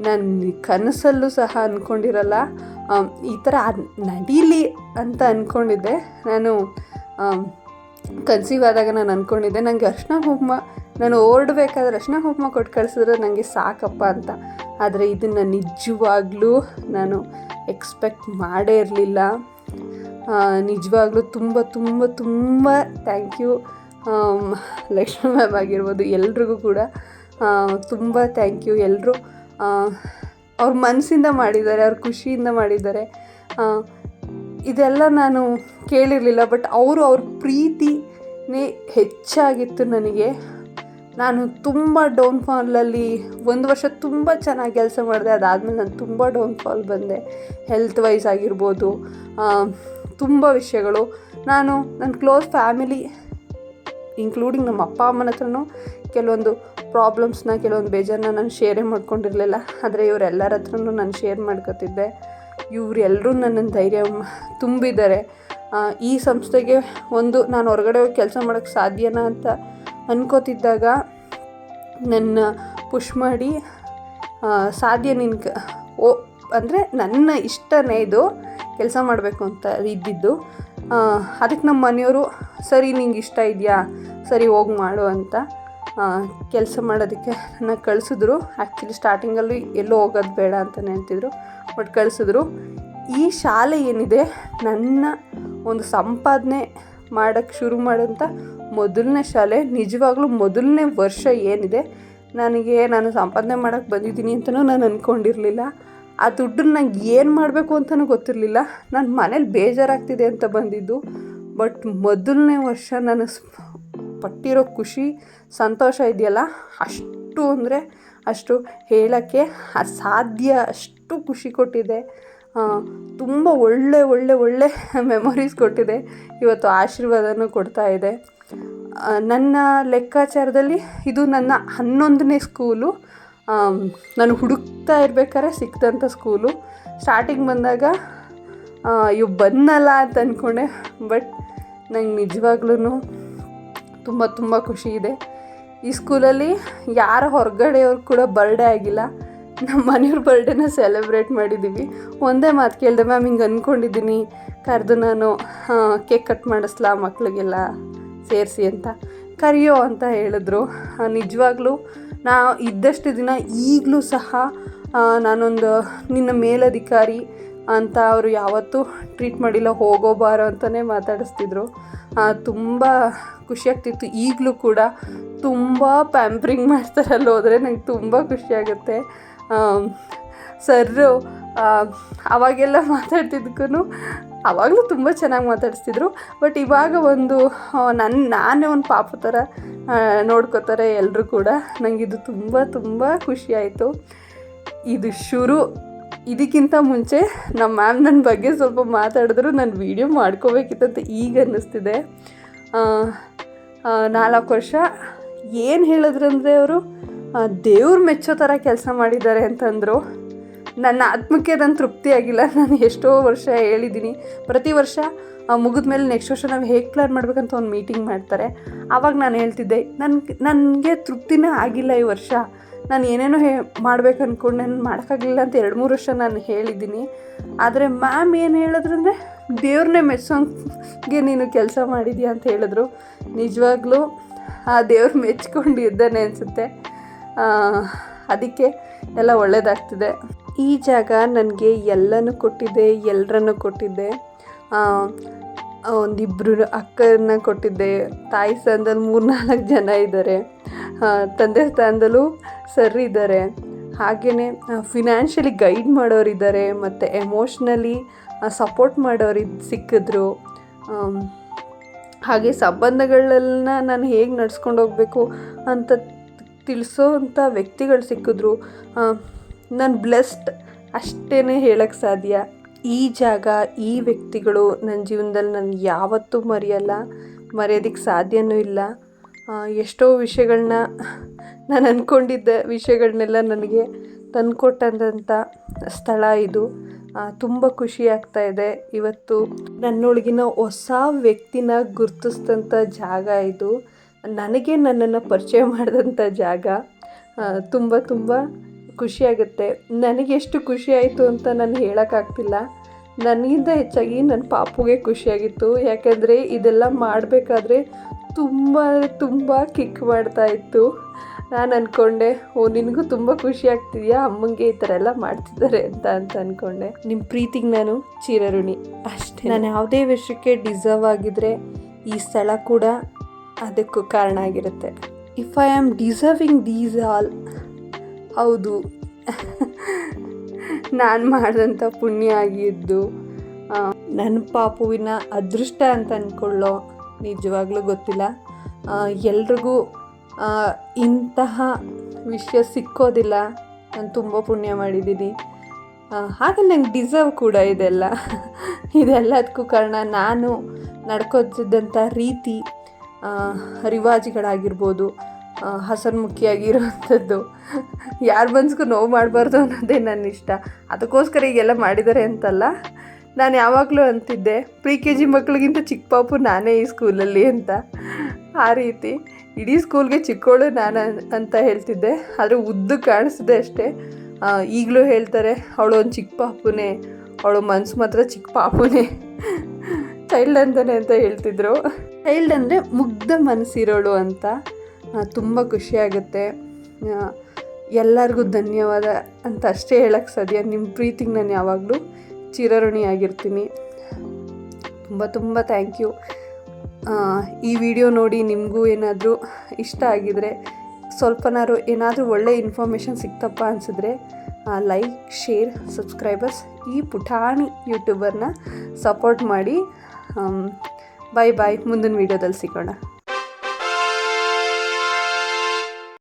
ನಾನು ಕನಸಲ್ಲೂ ಸಹ ಅಂದ್ಕೊಂಡಿರಲ್ಲ ಈ ಥರ ನಡೀಲಿ ಅಂತ ಅಂದ್ಕೊಂಡಿದ್ದೆ. ನಾನು ಕನ್ಸೀವ್ ಆದಾಗ ನಾನು ಅಂದ್ಕೊಂಡಿದ್ದೆ ನನಗೆ ಅರಿಶಿನ ಕುಂಕುಮ, ನಾನು ಹೊರಡ್ಬೇಕಾದ್ರೆ ಅರಿಶಿನ ಕುಂಕುಮ ಕೊಟ್ಟು ಕಳಿಸಿದ್ರೆ ನನಗೆ ಸಾಕಪ್ಪ ಅಂತ. ಆದರೆ ಇದನ್ನು ನಿಜವಾಗ್ಲೂ ನಾನು ಎಕ್ಸ್ಪೆಕ್ಟ್ ಮಾಡೇ ಇರಲಿಲ್ಲ. ನಿಜವಾಗ್ಲೂ ತುಂಬ ತುಂಬ ತುಂಬ ಥ್ಯಾಂಕ್ ಯು ಲಕ್ಷ್ಮಿ ಮ್ಯಾಮ್ ಆಗಿರ್ಬೋದು, ಎಲ್ರಿಗೂ ಕೂಡ ತುಂಬ ಥ್ಯಾಂಕ್ ಯು. ಎಲ್ಲರೂ ಅವ್ರ ಮನಸ್ಸಿಂದ ಮಾಡಿದ್ದಾರೆ, ಅವ್ರ ಖುಷಿಯಿಂದ ಮಾಡಿದ್ದಾರೆ. ಇದೆಲ್ಲ ನಾನು ಕೇಳಿರಲಿಲ್ಲ, ಬಟ್ ಅವ್ರ ಪ್ರೀತಿನೇ ಹೆಚ್ಚಾಗಿತ್ತು ನನಗೆ. ನಾನು ತುಂಬ ಡೌನ್ಫಾಲಲ್ಲಿ 1 ವರ್ಷ ತುಂಬ ಚೆನ್ನಾಗಿ ಕೆಲಸ ಮಾಡಿದೆ. ಅದಾದಮೇಲೆ ನಾನು ತುಂಬ ಡೌನ್ಫಾಲ್ ಬಂದೆ. ಹೆಲ್ತ್ ವೈಸ್ ಆಗಿರ್ಬೋದು, ತುಂಬ ವಿಷಯಗಳು. ನನ್ನ ಕ್ಲೋಸ್ ಫ್ಯಾಮಿಲಿ ಇನ್ಕ್ಲೂಡಿಂಗ್ ನಮ್ಮ ಅಪ್ಪ ಅಮ್ಮನ ಹತ್ರನೂ ಕೆಲವೊಂದು ಪ್ರಾಬ್ಲಮ್ಸ್ನ, ಕೆಲವೊಂದು ಬೇಜಾರನ್ನ ನಾನು ಶೇರೇ ಮಾಡ್ಕೊಂಡಿರಲಿಲ್ಲ. ಆದರೆ ಇವರೆಲ್ಲರ ಹತ್ರನೂ ನಾನು ಶೇರ್ ಮಾಡ್ಕೊತಿದ್ದೆ. ಇವರೆಲ್ಲರೂ ನನ್ನನ್ನು ಧೈರ್ಯ ತುಂಬಿದ್ದಾರೆ. ಈ ಸಂಸ್ಥೆಗೆ ನಾನು ಹೊರಗಡೆ ಹೋಗಿ ಕೆಲಸ ಮಾಡೋಕ್ಕೆ ಸಾಧ್ಯನಾ ಅಂತ ಅನ್ಕೋತಿದ್ದಾಗ ನನ್ನ ಪುಷ್ ಮಾಡಿ ಸಾಧ್ಯ ಅಂದರೆ ನನ್ನ ಇಷ್ಟನೇ ಇದು ಕೆಲಸ ಮಾಡಬೇಕು ಅಂತ ಇದ್ದಿದ್ದು. ಅದಕ್ಕೆ ನಮ್ಮ ಮನೆಯವರು ಸರಿ ನಿಂಗೆ ಇಷ್ಟ ಇದೆಯಾ, ಸರಿ ಹೋಗಿ ಮಾಡು ಅಂತ ಕೆಲಸ ಮಾಡೋದಕ್ಕೆ ನನ್ನ ಕಳಿಸಿದ್ರು. ಆ್ಯಕ್ಚುಲಿ ಸ್ಟಾರ್ಟಿಂಗಲ್ಲಿ ಎಲ್ಲೋ ಹೋಗೋದು ಬೇಡ ಅಂತಲೇ ಅಂತಿದ್ರು, ಬಟ್ ಕಳಿಸಿದ್ರು. ಈ ಶಾಲೆ ಏನಿದೆ ನನ್ನ ಒಂದು ಸಂಪಾದನೆ ಮಾಡೋಕ್ಕೆ ಶುರು ಮಾಡೋಂಥ ಮೊದಲನೇ ಶಾಲೆ. ನಿಜವಾಗ್ಲೂ ಮೊದಲನೇ ವರ್ಷ ಏನಿದೆ ನಾನು ಸಂಪಾದನೆ ಮಾಡೋಕ್ಕೆ ಬಂದಿದ್ದೀನಿ ಅಂತಲೂ ನಾನು ಅಂದ್ಕೊಂಡಿರಲಿಲ್ಲ. ಆ ದುಡ್ಡನ್ನ ನಂಗೆ ಏನು ಮಾಡಬೇಕು ಅಂತಲೂ ಗೊತ್ತಿರಲಿಲ್ಲ. ನನ್ನ ಮನೇಲಿ ಬೇಜಾರಾಗ್ತಿದೆ ಅಂತ ಬಂದಿದ್ದು. ಬಟ್ ಮೊದಲನೇ ವರ್ಷ ನಾನು ಪಟ್ಟಿರೋ ಖುಷಿ, ಸಂತೋಷ ಇದೆಯಲ್ಲ, ಅಷ್ಟು ಅಂದರೆ ಅಷ್ಟು ಹೇಳೋಕ್ಕೆ ಅಸಾಧ್ಯ. ಅಷ್ಟು ಖುಷಿ ಕೊಟ್ಟಿದೆ. ತುಂಬ ಒಳ್ಳೆ ಮೆಮೊರೀಸ್ ಕೊಟ್ಟಿದೆ. ಇವತ್ತು ಆಶೀರ್ವಾದನೂ ಕೊಡ್ತಾ ಇದೆ. ನನ್ನ ಲೆಕ್ಕಾಚಾರದಲ್ಲಿ ಇದು ನನ್ನ 11ನೇ ಸ್ಕೂಲು. ನಾನು ಹುಡುಕ್ತಾ ಇರ್ಬೇಕಾದ್ರೆ ಸಿಕ್ಕಿದಂಥ ಸ್ಕೂಲು. ಸ್ಟಾರ್ಟಿಂಗ್ ಬಂದಾಗ ಬಂದಲ್ಲ ಅಂತ ಅಂದ್ಕೊಂಡೆ. ಬಟ್ ನಂಗೆ ನಿಜವಾಗ್ಲೂ ತುಂಬ ತುಂಬ ಖುಷಿ ಇದೆ. ಈ ಸ್ಕೂಲಲ್ಲಿ ಯಾರ ಹೊರಗಡೆಯವ್ರು ಕೂಡ ಬರ್ಡೇ ಆಗಿಲ್ಲ. ನಮ್ಮ ಮನೆಯವ್ರ ಬರ್ಡೇನ ಸೆಲೆಬ್ರೇಟ್ ಮಾಡಿದ್ದೀವಿ. ಒಂದೇ ಮಾತು ಕೇಳಿದೆ, ಮ್ಯಾಮ್ ಹಿಂಗೆ ಅಂದ್ಕೊಂಡಿದ್ದೀನಿ, ಕರೆದು ನಾನು ಕೇಕ್ ಕಟ್ ಮಾಡಿಸ್ಲಾ ಮಕ್ಕಳಿಗೆಲ್ಲ ಸೇರಿಸಿ ಅಂತ. ಕರೆಯೋ ಅಂತ ಹೇಳಿದ್ರು. ನಿಜವಾಗ್ಲೂ ಇದ್ದಷ್ಟು ದಿನ ಈಗಲೂ ಸಹ ನಾನೊಂದು ನಿನ್ನ ಮೇಲಧಿಕಾರಿ ಅಂತ ಅವರು ಯಾವತ್ತೂ ಟ್ರೀಟ್ ಮಾಡಿಲ್ಲ, ಹೋಗೋ ಬಾರೋ ಅಂತಲೇ ಮಾತಾಡಿಸ್ತಿದ್ರು. ತುಂಬ ಖುಷಿಯಾಗ್ತಿತ್ತು. ಈಗಲೂ ಕೂಡ ತುಂಬ ಪ್ಯಾಂಪ್ರಿಂಗ್ ಮಾಡ್ತಾರಲ್ಲ, ಹೋದರೆ ನಂಗೆ ತುಂಬ ಖುಷಿಯಾಗುತ್ತೆ. ಸರ್ರು ಅವಾಗೆಲ್ಲ ಮಾತಾಡ್ತಿದ್ದಕ್ಕೂ ಆವಾಗಲೂ ತುಂಬ ಚೆನ್ನಾಗಿ ಮಾತಾಡಿಸ್ತಿದ್ರು. ಬಟ್ ಇವಾಗ ನಾನೇ ಒಂದು ಪಾಪು ಥರ ನೋಡ್ಕೋತಾರೆ ಎಲ್ಲರೂ ಕೂಡ. ನನಗಿದು ತುಂಬ ತುಂಬ ಖುಷಿಯಾಯಿತು. ಇದಕ್ಕಿಂತ ಮುಂಚೆ ನಮ್ಮ ಮ್ಯಾಮ್ ನನ್ನ ಬಗ್ಗೆ ಸ್ವಲ್ಪ ಮಾತಾಡಿದ್ರು, ನಾನು ವೀಡಿಯೋ ಮಾಡ್ಕೋಬೇಕಿತ್ತಂತ ಈಗ ಅನ್ನಿಸ್ತಿದೆ. 4 ವರ್ಷ ಏನು ಹೇಳಿದ್ರಂದರೆ ಅವರು ದೇವ್ರು ಮೆಚ್ಚೋ ಥರ ಕೆಲಸ ಮಾಡಿದ್ದಾರೆ ಅಂತಂದರು. ನನ್ನ ಆತ್ಮಕ್ಕೆ ಅದನ್ನು ತೃಪ್ತಿ ಆಗಿಲ್ಲ. ನಾನು ಎಷ್ಟೋ ವರ್ಷ ಹೇಳಿದ್ದೀನಿ, ಪ್ರತಿ ವರ್ಷ ಮುಗಿದ ಮೇಲೆ ನೆಕ್ಸ್ಟ್ ವರ್ಷ ನಾವು ಹೇಗೆ ಪ್ಲ್ಯಾನ್ ಮಾಡಬೇಕಂತ ಒಂದು ಮೀಟಿಂಗ್ ಮಾಡ್ತಾರೆ. ಆವಾಗ ನಾನು ಹೇಳ್ತಿದ್ದೆ, ನನಗೆ ತೃಪ್ತಿನೇ ಆಗಿಲ್ಲ ಈ ವರ್ಷ, ನಾನು ಏನೇನೋ ಮಾಡ್ಬೇಕು ಅಂದ್ಕೊಂಡು ನಾನು ಮಾಡೋಕ್ಕಾಗಲಿಲ್ಲ ಅಂತ 2-3 ವರ್ಷ ನಾನು ಹೇಳಿದ್ದೀನಿ. ಆದರೆ ಮ್ಯಾಮ್ ಏನು ಹೇಳಿದ್ರಂದರೆ ದೇವ್ರನ್ನೇ ಮೆಚ್ಚೋಂಗೆ ನೀನು ಕೆಲಸ ಮಾಡಿದ್ಯಾ ಅಂತ ಹೇಳಿದ್ರು. ನಿಜವಾಗ್ಲೂ ಆ ದೇವ್ರು ಮೆಚ್ಕೊಂಡಿದ್ದಾನೆ ಅನಿಸುತ್ತೆ. ಅದಕ್ಕೆ ಎಲ್ಲ ಒಳ್ಳೆಯದಾಗ್ತಿದೆ. ಈ ಜಾಗ ನನಗೆ ಎಲ್ಲನೂ ಕೊಟ್ಟಿದ್ದೆ, ಎಲ್ಲರನ್ನೂ ಕೊಟ್ಟಿದ್ದೆ. ಒಂದಿಬ್ಬರು ಅಕ್ಕರನ್ನ ಕೊಟ್ಟಿದ್ದೆ. ತಾಯಿ ಸ್ಥಾನದಲ್ಲಿ 3-4 ಜನ ಇದ್ದಾರೆ. ತಂದೆ ಸ್ಥಾನದಲ್ಲೂ ಸರ್ ಇದ್ದಾರೆ. ಹಾಗೆಯೇ ಫಿನಾನ್ಷಿಯಲಿ ಗೈಡ್ ಮಾಡೋರಿದ್ದಾರೆ, ಮತ್ತು ಎಮೋಷ್ನಲಿ ಸಪೋರ್ಟ್ ಮಾಡೋರು ಸಿಕ್ಕಿದ್ರು. ಹಾಗೆ ಸಂಬಂಧಗಳನ್ನ ನಾನು ಹೇಗೆ ನಡ್ಸ್ಕೊಂಡು ಹೋಗಬೇಕು ಅಂತ ತಿಳಿಸೋವಂಥ ವ್ಯಕ್ತಿಗಳು ಸಿಕ್ಕಿದ್ರು. ನಾನು ಬ್ಲೆಸ್ಡ್ ಅಷ್ಟೇ ಹೇಳೋಕ್ಕೆ ಸಾಧ್ಯ. ಈ ಜಾಗ, ಈ ವ್ಯಕ್ತಿಗಳು ನನ್ನ ಜೀವನದಲ್ಲಿ ನಾನು ಯಾವತ್ತೂ ಮರೆಯೋದಕ್ಕೆ ಸಾಧ್ಯವೂ ಇಲ್ಲ. ಎಷ್ಟೋ ವಿಷಯಗಳನ್ನ ನಾನು ಅಂದ್ಕೊಂಡಿದ್ದ ವಿಷಯಗಳನ್ನೆಲ್ಲ ನನಗೆ ತಂದುಕೊಟ್ಟಂಥ ಸ್ಥಳ ಇದು. ತುಂಬ ಖುಷಿ ಆಗ್ತಾಯಿದೆ. ಇವತ್ತು ನನ್ನೊಳಗಿನ ಹೊಸ ವ್ಯಕ್ತಿನ ಗುರುತಿಸಿದಂಥ ಜಾಗ ಇದು. ನನಗೆ ನನ್ನನ್ನು ಪರಿಚಯ ಮಾಡಿದಂಥ ಜಾಗ. ತುಂಬ ತುಂಬ ಖುಷಿಯಾಗುತ್ತೆ. ನನಗೆ ಎಷ್ಟು ಖುಷಿಯಾಯಿತು ಅಂತ ನಾನು ಹೇಳೋಕ್ಕಾಗ್ತಿಲ್ಲ. ನನಗಿಂತ ಹೆಚ್ಚಾಗಿ ನನ್ನ ಪಾಪುಗೆ ಖುಷಿಯಾಗಿತ್ತು. ಯಾಕೆಂದರೆ ಇದೆಲ್ಲ ಮಾಡಬೇಕಾದ್ರೆ ತುಂಬ ಕಿಕ್ ಮಾಡ್ತಾಯಿತ್ತು. ನಾನು ಅಂದ್ಕೊಂಡೆ, ನಿನಗೂ ತುಂಬ ಖುಷಿ ಆಗ್ತಿದೆಯಾ, ಅಮ್ಮಂಗೆ ಈ ಥರ ಎಲ್ಲ ಮಾಡ್ತಿದ್ದಾರೆ ಅಂತ ಅಂದ್ಕೊಂಡೆ. ನಿಮ್ಮ ಪ್ರೀತಿಗೆ ನಾನು ಚಿರಋಣಿ ಅಷ್ಟೇ. ನಾನು ಯಾವುದೇ ವಿಷಯಕ್ಕೆ ಡಿಸರ್ವ್ ಆಗಿದ್ದರೆ ಈ ಸ್ಥಳ ಕೂಡ ಅದಕ್ಕೂ ಕಾರಣ ಆಗಿರುತ್ತೆ. If I am deserving these all, ಹೌದು, ನಾನು ಮಾಡಿದಂಥ ಪುಣ್ಯ ಆಗಿದ್ದು ನನ್ನ ಪಾಪುವಿನ ಅದೃಷ್ಟ ಅಂತ ಅಂದ್ಕೊಳ್ಳೋ ನಿಜವಾಗ್ಲೂ ಗೊತ್ತಿಲ್ಲ. ಎಲ್ರಿಗೂ ಇಂತಹ ವಿಷಯ ಸಿಕ್ಕೋದಿಲ್ಲ. ನಾನು ತುಂಬ ಪುಣ್ಯ ಮಾಡಿದ್ದೀನಿ. ಹಾಗೆ ನಂಗೆ ಡಿಸರ್ವ್ ಕೂಡ ಇದೆಲ್ಲದಕ್ಕೂ ಕಾರಣ ನಾನು ನಡ್ಕೋತಿದ್ದಂಥ ರೀತಿ, ರಿವಾಜುಗಳಾಗಿರ್ಬೋದು, ಹಸನ್ಮುಖಿಯಾಗಿರೋವಂಥದ್ದು. ಯಾರ ಮನ್ಸಿಗೂ ನೋವು ಮಾಡಬಾರ್ದು ಅನ್ನೋದೇ ನನ್ನ ಇಷ್ಟ. ಅದಕ್ಕೋಸ್ಕರ ಈಗೆಲ್ಲ ಮಾಡಿದ್ದಾರೆ ಅಂತಲ್ಲ. ನಾನು ಯಾವಾಗಲೂ ಅಂತಿದ್ದೆ, ಪ್ರಿ-KG ಮಕ್ಕಳಿಗಿಂತ ಚಿಕ್ಕ ಪಾಪು ನಾನೇ ಈ ಸ್ಕೂಲಲ್ಲಿ ಅಂತ. ಆ ರೀತಿ ಇಡೀ ಸ್ಕೂಲ್ಗೆ ಚಿಕ್ಕವಳು ನಾನು ಅಂತ ಹೇಳ್ತಿದ್ದೆ. ಆದರೆ ಉದ್ದು ಕಾಣಿಸಿದೆ ಅಷ್ಟೇ. ಈಗಲೂ ಹೇಳ್ತಾರೆ, ಅವಳು ಒಂದು ಚಿಕ್ಕ ಪಾಪುನೇ, ಅವಳು ಮನಸ್ಸು ಮಾತ್ರ ಚಿಕ್ಕ ಪಾಪುನೇ, ಚೈಲ್ಡ್ ಅಂತಾನೆ ಅಂತ ಹೇಳ್ತಿದ್ರು. ಚೈಲ್ಡ್ ಅಂದರೆ ಮುಗ್ಧ ಮನಸ್ಸಿರೋಳು ಅಂತ. ತುಂಬ ಖುಷಿಯಾಗುತ್ತೆ. ಎಲ್ಲರಿಗೂ ಧನ್ಯವಾದ ಅಂತ ಅಷ್ಟೇ ಹೇಳೋಕ್ಕೆ ಸಾಧ್ಯ. ನಿಮ್ಮ ಪ್ರೀತಿಗೆ ನಾನು ಯಾವಾಗಲೂ ಚಿರಋಣಿಯಾಗಿರ್ತೀನಿ. ತುಂಬ ಥ್ಯಾಂಕ್ ಯು. ಈ ವಿಡಿಯೋ ನೋಡಿ ನಿಮಗೂ ಏನಾದರೂ ಇಷ್ಟ ಆಗಿದರೆ, ಸ್ವಲ್ಪನಾದ್ರು ಏನಾದರೂ ಒಳ್ಳೆ ಇನ್ಫಾರ್ಮೇಷನ್ ಸಿಕ್ತಪ್ಪ ಅನಿಸಿದ್ರೆ ಲೈಕ್, ಶೇರ್, ಸಬ್ಸ್ಕ್ರೈಬರ್ಸ್ ಈ ಪುಟಾಣಿ ಯೂಟ್ಯೂಬರ್ನ ಸಪೋರ್ಟ್ ಮಾಡಿ. ಬಾಯ್ ಮುಂದಿನ ವೀಡಿಯೋದಲ್ಲಿ ಸಿಗೋಣ.